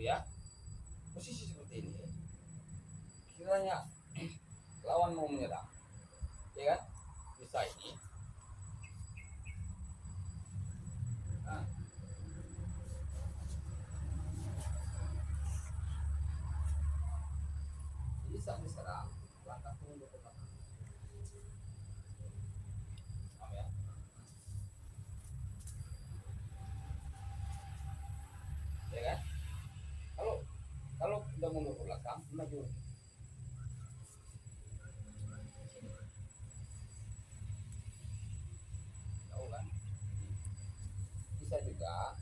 Ya, posisi seperti ini kiranya lawan mau menyerang, ya kan, bisa ini nah, jadi saat diserang langkah mundur ke belakang. Paham ya? Ya kan, kalau udah mundur ke belakang maju. Tahu kan, bisa juga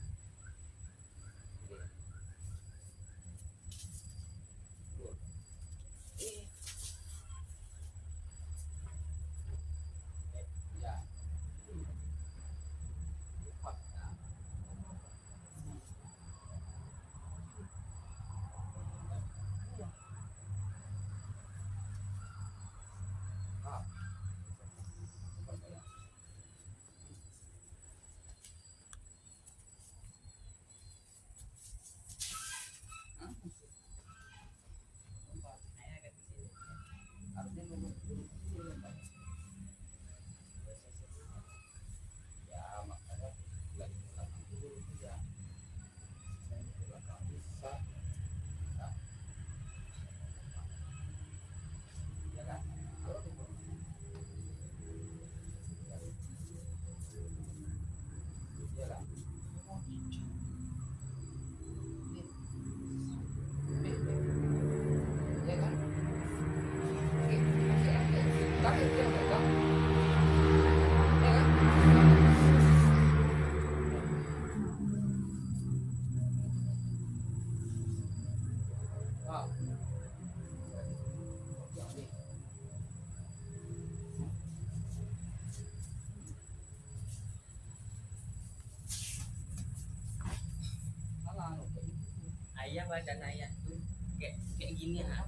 ayah badan ayah tuh kayak gini ha.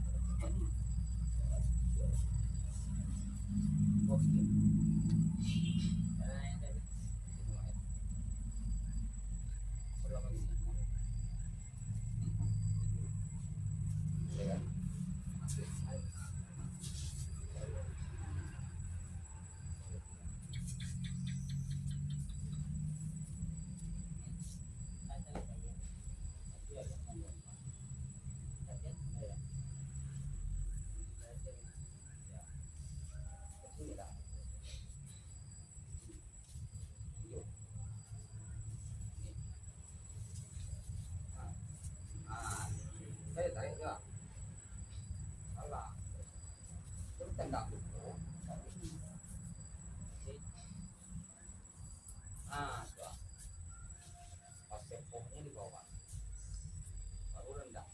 rendah dulu. Ah, coba. Pas tepungnya di bawah. Baru rendah.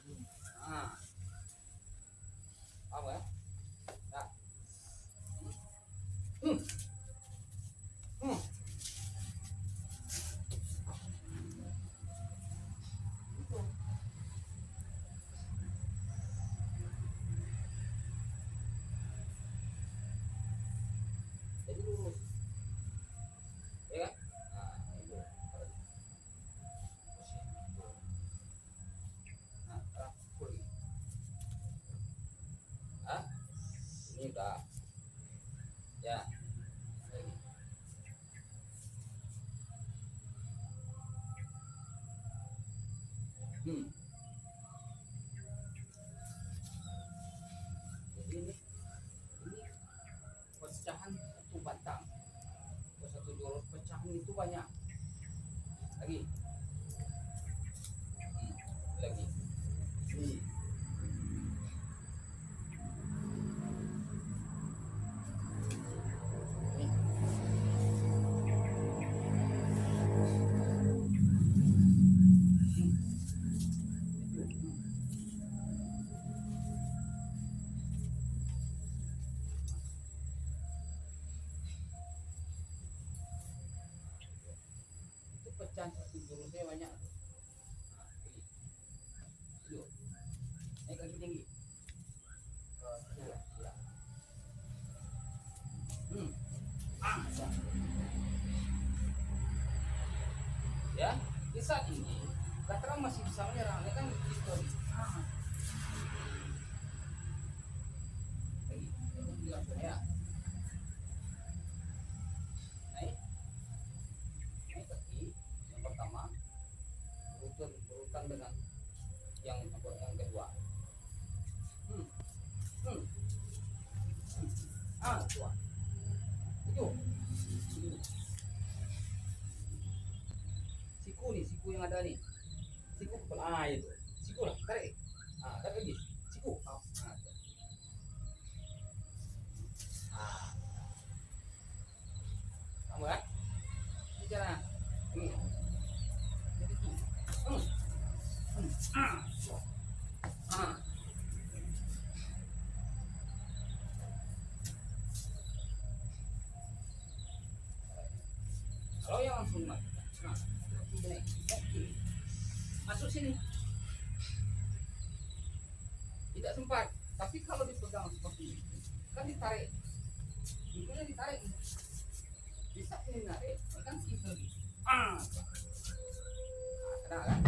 Ini. Ah. Apa ya? Nah. Hmm. Hmm. Itu. Jadi lurus. Ya kan? Nah, itu. Nah, sekarang pukul ini. Ah, ini udah. Ya. Lagi. Hmm. Jadi ini pecahan satu batang. Satu jolok pecahan itu banyak. Lagi. Lagi. Ini. Ini. Itu pecahan satu joloknya banyak. Nah, ini. Yuk. Naik lagi tinggi. Ya, ya. Hmm. Ah, ya. Ya, di saat ini Katakan masih bisa menyerang, ini kan histori. Ah. Lagi, itu bilang ya. Naik, naik kaki yang pertama, berurutan dengan yang kedua. Hmm. Hmm. Ah, dua. Tujuh. Siku nih, siku yang ada nih. Siku kepala, itu. Siku lah, tarik. Ah, tarik lagi. Siku. Ah, tuh. Ah. Kamu kan? Ini cara. Ini. Jadi tuh. Hmm. Hmm. Ah. Ah. Kalau yang langsung mati. Nah, ini. Oke. Masuk sini. Tidak sempat. Tapi kalau dipegang seperti ini, kan ditarik. Itunya ditarik. Bisa ini narik, kan kita lagi. Ah. Nah, kena kan?